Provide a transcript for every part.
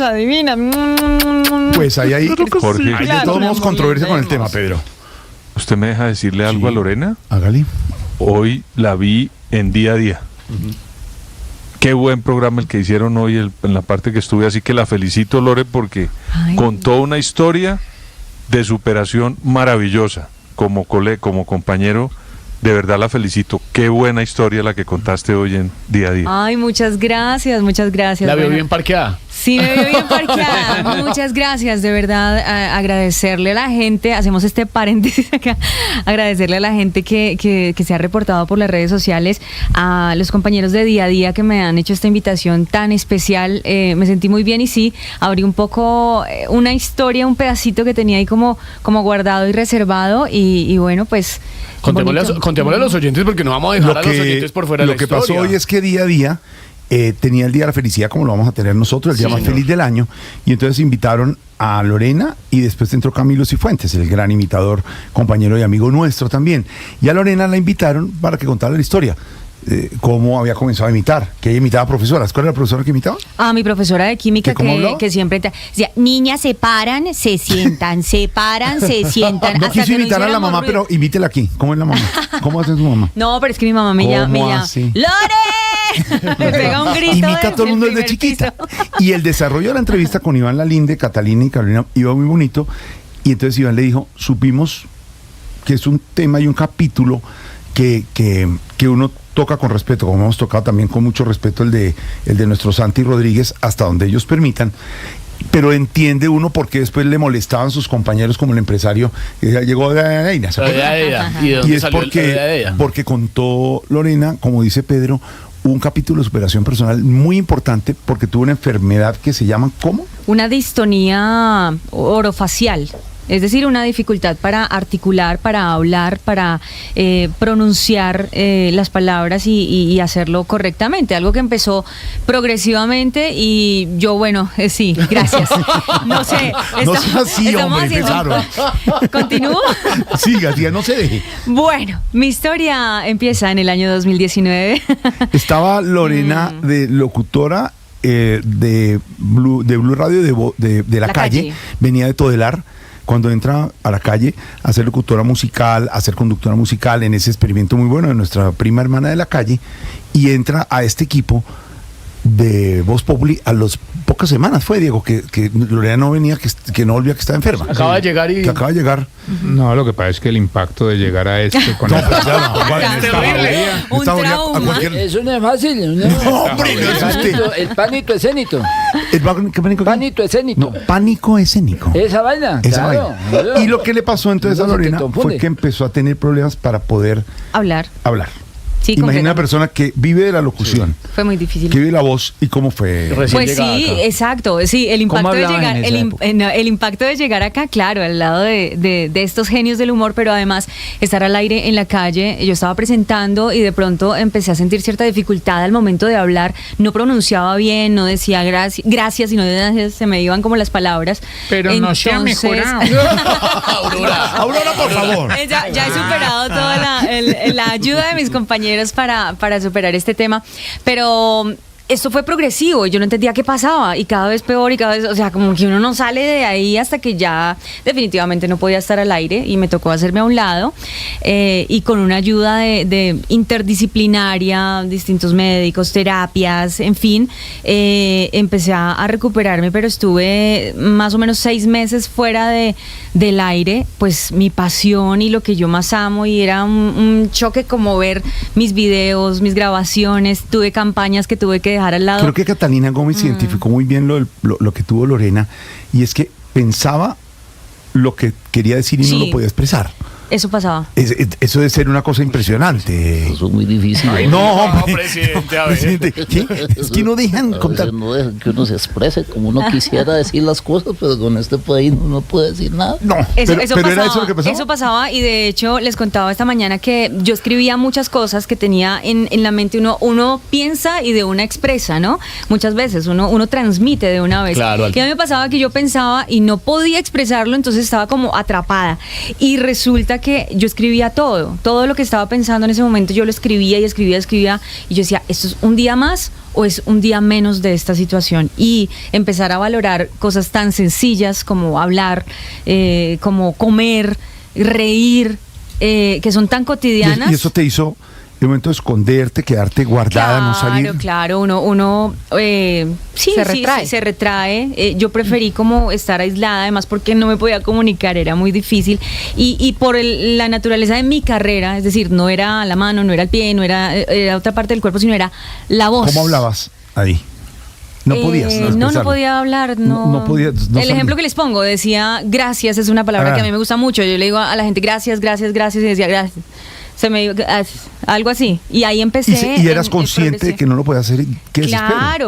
adivina. Pues ahí Jorge, hay de todos modos controversia con el tema, Pedro. ¿usted me deja decirle algo a Lorena? Hágale. Hoy la vi en Día a Día. Qué buen programa el que hicieron hoy en la parte que estuve, así que la felicito, Lore, porque contó una historia de superación maravillosa. Como compañero, de verdad la felicito. Qué buena historia la que contaste hoy en Día a Día. Ay, muchas gracias. ¿La veo bien parqueada? Sí, me veo bien parqueada. Muchas gracias, de verdad, agradecerle a la gente, hacemos este paréntesis acá, agradecerle a la gente que se ha reportado por las redes sociales, a los compañeros de Día a Día que me han hecho esta invitación tan especial. Me sentí muy bien y sí, abrí un poco una historia, un pedacito que tenía ahí como guardado y reservado y bueno, pues... Contémosle a los oyentes porque no vamos a dejar a los oyentes por fuera de la historia. Lo que pasó hoy es que Día a Día tenía el Día de la Felicidad, como lo vamos a tener nosotros, el día más feliz del año, y entonces invitaron a Lorena y después entró Camilo Cifuentes, el gran imitador, compañero y amigo nuestro también. Y a Lorena la invitaron para que contara la historia. Cómo había comenzado a imitar, que ella imitaba profesoras. ¿Cuál era la profesora que imitaba? Mi profesora de química que siempre decía, niñas se paran, se sientan, se paran, se sientan. No quiso imitar a la mamá, pero imítela aquí. ¿Cómo es la mamá? ¿Cómo hace su mamá? No, pero es que mi mamá me llama, ¡Lore! Me pega un grito. Imita a todo el mundo desde chiquita. Y el desarrollo de la entrevista con Iván Lalinde, Catalina y Carolina iba muy bonito. Y entonces Iván le dijo, supimos que es un tema y un capítulo que uno toca con respeto, como hemos tocado también con mucho respeto el de nuestro Santi Rodríguez, hasta donde ellos permitan, pero entiende uno por qué después le molestaban sus compañeros como el empresario que llegó de Aina, ¿se acuerdan? Y es porque contó Lorena, como dice Pedro, un capítulo de superación personal muy importante porque tuvo una enfermedad que se llama, ¿cómo? Una distonía orofacial. Es decir, una dificultad para articular, para hablar, para pronunciar las palabras y hacerlo correctamente. Algo que empezó progresivamente y yo, bueno, sí, gracias. No sé. No sea así, hombre, empezaron. ¿Continúo? Siga, tía, no se deje. Bueno, mi historia empieza en el año 2019. Estaba Lorena de locutora de Blue Radio de la calle. Venía de Todelar. Cuando entra a la calle a ser locutora musical, a ser conductora musical, en ese experimento muy bueno de nuestra prima hermana de la calle, y entra a este equipo de Voz Populi a las pocas semanas fue, Diego, que Lorena no venía, que no volvía, que estaba enferma. Acaba de llegar y... Que acaba de llegar. No, lo que pasa es que el impacto de llegar a con no, pues ya es terrible. Un trauma. Eso no es fácil. No, hombre, no es usted. El pánico escénico. ¿Qué pánico? Pánico escénico. No, pánico escénico. Esa vaina. Esa claro. vaina. Y lo que le pasó entonces a Lorena fue que empezó a tener problemas para poder hablar. Sí, imagina una persona que vive de la locución. Sí. Fue muy difícil. Que vive la voz. ¿Y cómo fue? Pues sí, exacto. Sí, el impacto de llegar, el impacto de llegar acá, claro, al lado de estos genios del humor, pero además estar al aire en la calle. Yo estaba presentando y de pronto empecé a sentir cierta dificultad al momento de hablar. No pronunciaba bien, no decía gracias, sino se me iban como las palabras. Pero entonces, no se ha mejorado. Aurora, por favor. Ya he superado toda la ayuda de mis compañeros para superar este tema, pero esto fue progresivo, yo no entendía qué pasaba y cada vez peor y cada vez, o sea, como que uno no sale de ahí hasta que ya definitivamente no podía estar al aire y me tocó hacerme a un lado y con una ayuda de interdisciplinaria, distintos médicos, terapias, en fin, empecé a recuperarme, pero estuve más o menos 6 meses fuera del aire, pues mi pasión y lo que yo más amo, y era un choque como ver mis videos, mis grabaciones, tuve campañas que tuve que dejar al lado. Creo que Catalina Gómez identificó muy bien lo que tuvo Lorena, y es que pensaba lo que quería decir y no lo podía expresar. Eso pasaba. Eso debe ser una cosa impresionante. Eso es muy difícil. Ay, no, presidente, a ver. Presidente, ¿qué? Es que no dejan contar. No dejan que uno se exprese como uno quisiera decir las cosas, pero con este país no puede decir nada. No, pero pasaba, ¿era eso lo que pasaba? Eso pasaba, y de hecho les contaba esta mañana que yo escribía muchas cosas que tenía en la mente. Uno piensa y de una expresa, ¿no? Muchas veces uno transmite de una vez. Claro. Y a mí me pasaba que yo pensaba y no podía expresarlo, entonces estaba como atrapada. Y resulta que yo escribía todo lo que estaba pensando en ese momento, yo lo escribía y escribía, y yo decía, ¿esto es un día más o es un día menos de esta situación? Y empezar a valorar cosas tan sencillas como hablar, como comer, reír, que son tan cotidianas. Y eso te hizo de momento esconderte, quedarte guardada, no salir. Claro, uno se retrae. Yo preferí como estar aislada, además porque no me podía comunicar, era muy difícil. Y por la naturaleza de mi carrera, es decir, no era la mano, no era el pie, no era otra parte del cuerpo, sino era la voz. ¿Cómo hablabas ahí? No podías. No podía hablar. No podía. El ejemplo que les pongo decía gracias, es una palabra que a mí me gusta mucho. Yo le digo a la gente gracias, y decía gracias. Se me dio algo así. Y ahí empecé. ¿Y eras consciente de que no lo podías hacer?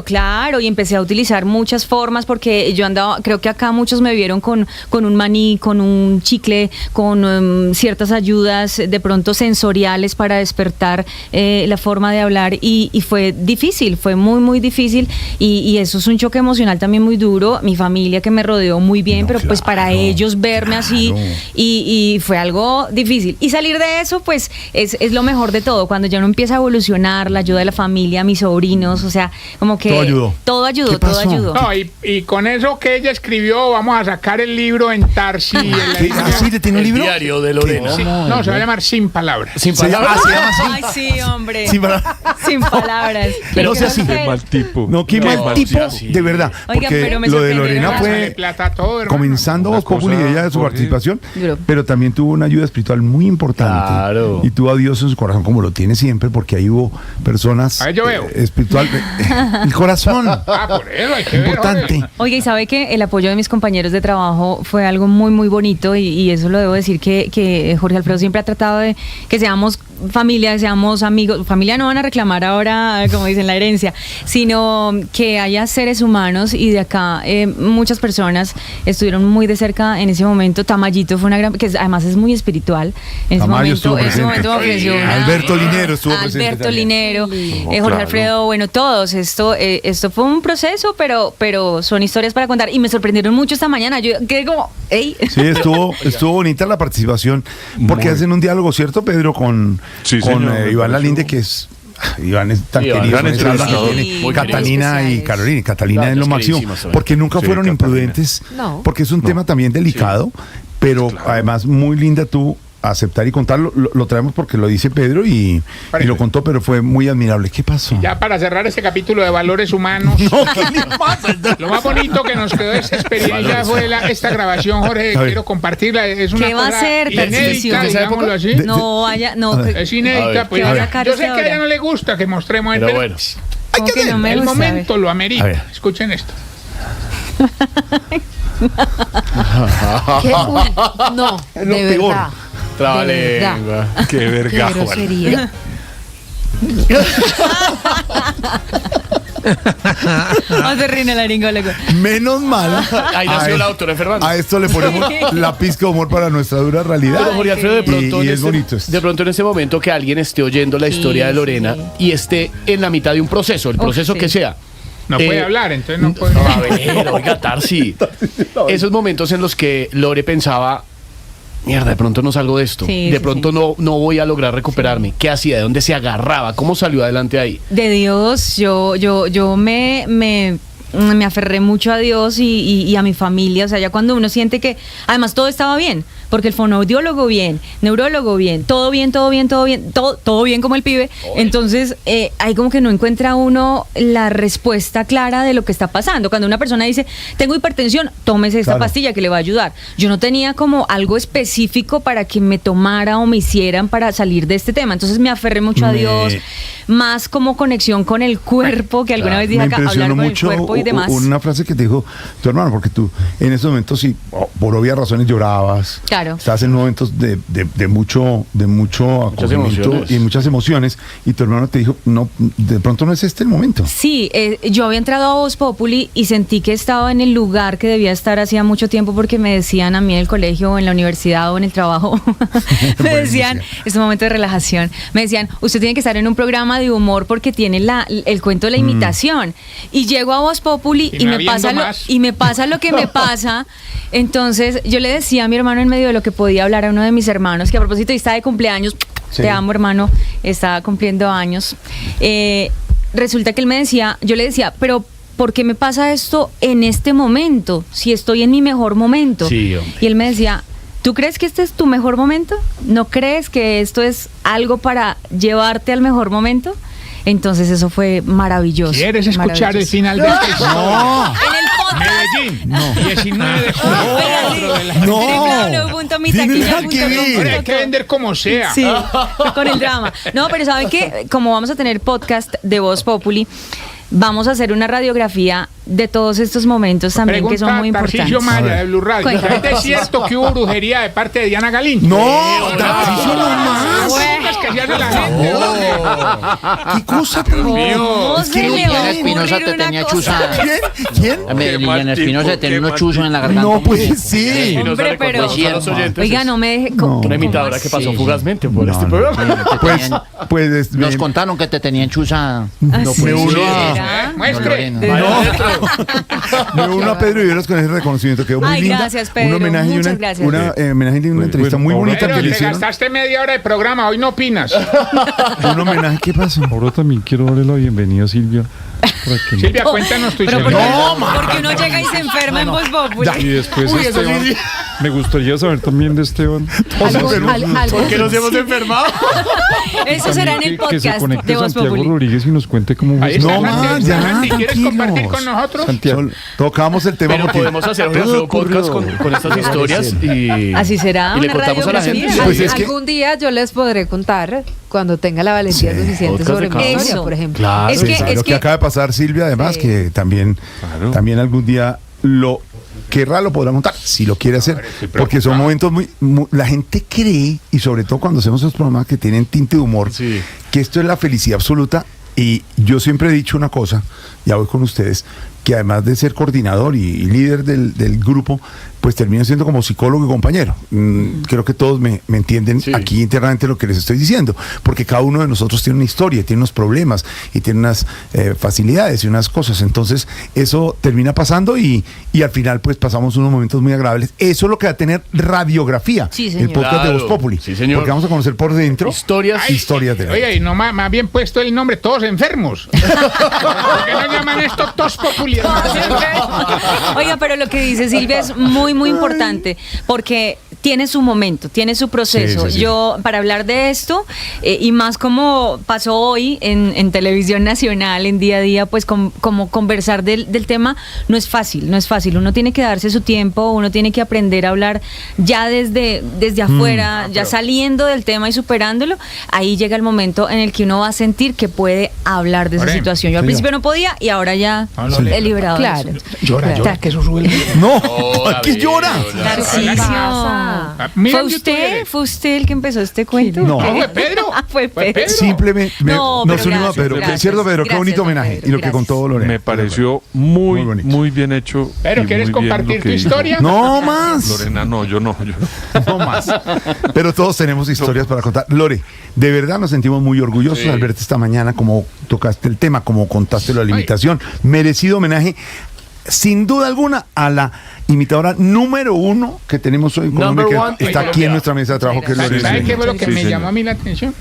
Claro. Y empecé a utilizar muchas formas porque yo andaba, creo que acá muchos me vieron con un maní, con un chicle, con ciertas ayudas de pronto sensoriales para despertar la forma de hablar. Y fue difícil, fue muy, muy difícil. Y eso es un choque emocional también muy duro. Mi familia que me rodeó muy bien, pero pues para ellos verme así. Y fue algo difícil. Y salir de eso, pues es lo mejor de todo, cuando ya uno empieza a evolucionar, la ayuda de la familia, mis sobrinos, o sea, como que todo ayudó. No, y con eso que ella escribió, vamos a sacar el libro en Tarsi. ¿Sí te tiene un libro? El diario de Lorena. Sí, no, se va a llamar Sin Palabras. Sin palabras. Ay, sí, hombre. Sin palabras. Pero no sea así. Qué mal tipo. No, qué mal tipo, de verdad. Oiga, porque pero me lo de sorprendieron Lorena las fue plata todo, hermano. comenzando Las Voz Populi, cosas, ella de su Jorge. participación, Duro. pero también tuvo una ayuda espiritual muy importante. Claro. Y tuvo a Dios en su corazón, como lo tiene siempre, porque ahí hubo personas Ahí yo veo. espiritual. El corazón. Por eso hay que ver, Importante. Jorge. Oiga, y sabe que el apoyo de mis compañeros de trabajo fue algo muy, muy bonito y eso lo debo decir que Jorge Alfredo siempre ha tratado de que seamos familia, que seamos amigos. Familia no van a reclamar ahora, como dicen, la herencia, sino que haya seres humanos y de acá muchas personas estuvieron muy de cerca en ese momento. Tamayito fue una gran, que además es muy espiritual. En ese Tamayo momento, estuvo me ofreció presente. una- Alberto Linero estuvo presente Alberto también. Linero, Jorge claro. Alfredo, bueno, todos. Esto fue un proceso, pero son historias para contar y me sorprendieron mucho esta mañana. Yo quedé como, ¡ey! Sí, estuvo bonita la participación, porque Muy. hacen un diálogo, ¿cierto, Pedro? Con Sí, señor, Iván me Lalinde, pareció. que es... Iván es tan Iván, querido, gran con esa alma que entrevistador. tiene. Muy Catalina y especiales. Carolina. Catalina Claro, es lo es máximo, queridísimas también. porque nunca Sí, fueron Catalina. imprudentes, No. porque es un tema también delicado, pero Claro. además muy linda tú aceptar y contarlo. Lo traemos porque lo dice Pedro y lo contó, pero fue muy admirable. ¿Qué pasó? Ya para cerrar este capítulo de valores humanos, lo más bonito que nos quedó de esta experiencia fue esta grabación, Jorge, A ver. quiero compartirla. Es una ¿Qué va a cosa ser, inédita, Tarcisio? digámoslo así. No vaya, no. A ver. Es inédita, A pues ver, yo a ver. sé que a ella no le gusta que mostremos el Pero bueno. ¿Cómo que no me el gusta? momento lo A amerita. ver. Escuchen esto. ¿Qué? Uy, no, Es lo de peor. verdad. Trabalengua. Qué Qué verga, Juan. grosería. Vamos a reír la laringola. Menos mal. Ahí nació la doctora Fernanda. A esto le ponemos la pizca de humor para nuestra dura realidad. Pero Jorge Alfredo, de pronto, Y en es bonito esto. de pronto en ese momento que alguien esté oyendo la Sí, historia de Lorena sí. y esté en la mitad de un proceso, el Uf, proceso sí. que sea. No puede hablar, entonces no puede. A ver, oiga, Tarsi. Esos momentos en los que Lore pensaba, mierda, de pronto no salgo de esto. Sí, de sí, pronto sí. no voy a lograr recuperarme. ¿Qué hacía? ¿De dónde se agarraba? ¿Cómo salió adelante ahí? De Dios, yo me aferré mucho a Dios y a mi familia. O sea, ya cuando uno siente que, además todo estaba bien, porque el fonoaudiólogo bien, neurólogo bien, todo bien como el pibe. Entonces, ahí como que no encuentra uno la respuesta clara de lo que está pasando. Cuando una persona dice, tengo hipertensión, tómese esta Claro. pastilla que le va a ayudar. Yo no tenía como algo específico para que me tomara o me hicieran para salir de este tema. Entonces me aferré mucho a Me- Dios, más como conexión con el cuerpo, que alguna vez dije Me acá, hablar impresionó con mucho el cuerpo y demás. una frase que te dijo tu hermano, porque tú en esos momentos sí, por obvias razones llorabas. Claro. Estabas en momentos de mucho acogimiento emociones. y muchas emociones, y tu hermano te dijo, no, de pronto no es este el momento. Sí, yo había entrado a Voz Populi y sentí que estaba en el lugar que debía estar hacía mucho tiempo, porque me decían a mí en el colegio o en la universidad o en el trabajo, me decían, es un momento de relajación, me decían, usted tiene que estar en un programa de humor porque tiene el cuento de la imitación. Y llego a Voz Populi Populi Y no habiendo más. y me pasa lo que me pasa. Entonces yo le decía a mi hermano en medio de lo que podía hablar a uno de mis hermanos, que a propósito está de cumpleaños, Sí. te amo hermano, está cumpliendo años. Resulta que él me decía, yo le decía, pero ¿por qué me pasa esto en este momento? Si estoy en mi mejor momento. Sí, hombre. Y él me decía, ¿tú crees que este es tu mejor momento? ¿No crees que esto es algo para llevarte al mejor momento? Entonces eso fue maravilloso. ¿Quieres escuchar el maravilloso. final de esta historia? No. En el podcast. Medellín, 19 de julio. Oiga, sí. Otro de la- No. www.mitaquilla.com. Tiene nada que ver. Hombre, hay que vender como sea. Sí, con el drama. No, pero ¿saben qué? Como vamos a tener podcast de Voz Populi, vamos a hacer una radiografía de todos estos momentos también que son muy Tarcisio importantes. Maya de Blue Radio. Cuéntame. ¿Es cierto que hubo brujería de parte de Diana Galín? No, Tarcisio no más. Cosas que se hace la gente, hombre. ¿Qué cosa tan ¿Cómo Es que se no le puede. ocurre Espinosa te una tenía cosa? chuzada. ¿Quién? Liliana Espinosa tipo, tenía qué unos mal chuzos en la garganta. No, pues muy- sí. Espinosa Hombre, le pero- contó a los oyentes. Oiga, no me deje... No. Una imitadora que pasó Sí. fugazmente por este No, programa. Te Pues, tenían- pues nos bien. contaron que te tenían chuzada. ¿Ah, sí? me uno a- ¿Será? Muestre. Me uno a Pedro Viveros con ese reconocimiento. Quedó muy Ay, linda. gracias, Pedro. Un homenaje y Muchas una, gracias. homenaje y una entrevista muy bueno, bonita Pero que le te hicieron. gastaste media hora de programa, hoy no opinas. Un homenaje, ¿qué pasó? Ahora también quiero darle la bienvenida a Silvia. Para que Silvia, cuéntanos tu Pero historia. porque uno llega y se enferma en Voz Populi. y después Uy, eso Esteban. sí. Me gustaría saber también de Esteban. ¿Por qué nos hemos enfermado? Eso será en el Que se podcast conecte de Voz Santiago Populi. Rodríguez y nos cuente cómo Ahí fue. está, No Santiago. más, ya, Santi, ¿quieres tranquilos. compartir con nosotros? Santiago. Tocamos el tema Pero porque podemos hacer un todo podcast ocurrió. con estas historias y Así será, y le una contamos a la gente. radiografía. Pues es que- Algún día yo les podré contar cuando tenga la valentía Sí, suficiente podcast sobre de mi cada historia, uno. por ejemplo. Claro. Es Sí, que- sabe es lo que que- acaba de pasar Silvia, además, Sí. que también, Claro. también algún día lo querrá, lo podrá montar, si lo quiere hacer, porque son momentos la gente cree, y sobre todo cuando hacemos esos programas que tienen tinte de humor, Sí. que esto es la felicidad absoluta, y yo siempre he dicho una cosa, ya voy con ustedes, que además de ser coordinador y líder del grupo, pues termina siendo como psicólogo y compañero. Creo que todos me entienden Sí. aquí internamente lo que les estoy diciendo, porque cada uno de nosotros tiene una historia, tiene unos problemas y tiene unas facilidades y unas cosas. Entonces, eso termina pasando y al final, pues pasamos unos momentos muy agradables. Eso es lo que va a tener radiografía, Sí, el señor. podcast de Claro. Voz Populi. Sí, señor. Porque vamos a conocer por dentro Historias. historias de la vida. Oye, y no más bien puesto el nombre, todos enfermos. ¿Por qué no llaman esto tos populi? Oiga, pero lo que dice Silvia es muy, muy importante porque tiene su momento, tiene su proceso. Sí, sí, sí. Yo, para hablar de esto, y más como pasó hoy en Televisión Nacional, en Día a Día, pues como conversar del tema, no es fácil, no es fácil. Uno tiene que darse su tiempo, uno tiene que aprender a hablar ya desde afuera, ya saliendo del tema y superándolo. Ahí llega el momento en el que uno va a sentir que puede hablar de esa Ore, situación. Yo al señor. principio no podía y ahora ya No, no, he liberado Claro. eso. Llora, que eso sube el... No, Hola, ¿qué llora? Narciso. Ah, mira ¿Fue en YouTube, usted? ¿Fue usted el que empezó este cuento? No. No, fue Pedro. Ah, fue Fue Pedro. Simplemente No, pero nos unimos a gracias, Pedro. gracias. Cierto, Pedro, qué Gracias, bonito don homenaje. Pedro, Y lo que gracias. contó Lorena. Me pareció muy, Muy bonito. muy bien hecho. Pero y ¿quieres muy bien compartir lo tu que dijo. historia? No más. Lorena, no, yo no. No más. Pero todos tenemos historias para contar. Lore, de verdad nos sentimos muy orgullosos al verte esta mañana, como tocaste el tema, como contaste la limitación. Merecido homenaje, sin duda alguna, a la imitadora número 1 que tenemos hoy en Colombia, Number que one está en aquí en Colombia. nuestra mesa de trabajo, que es ¿Sabe Lorena. qué fue lo que Sí, me señor. llamó a mí la atención?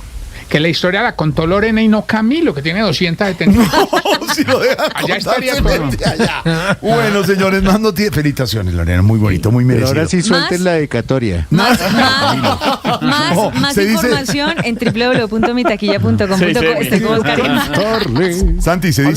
Que la historia la contó Lorena y no Camilo, que tiene 270. No, si lo deja Allá estaría contarse, vete allá. Bueno, señores, más noticias. Felicitaciones, Lorena, muy bonito, muy Pero merecido. ahora sí suelten Más- la dedicatoria. Más No, se dice- información en www.mitaquilla.com.co. Sí, sí, Este como Oscar. Santi, se dice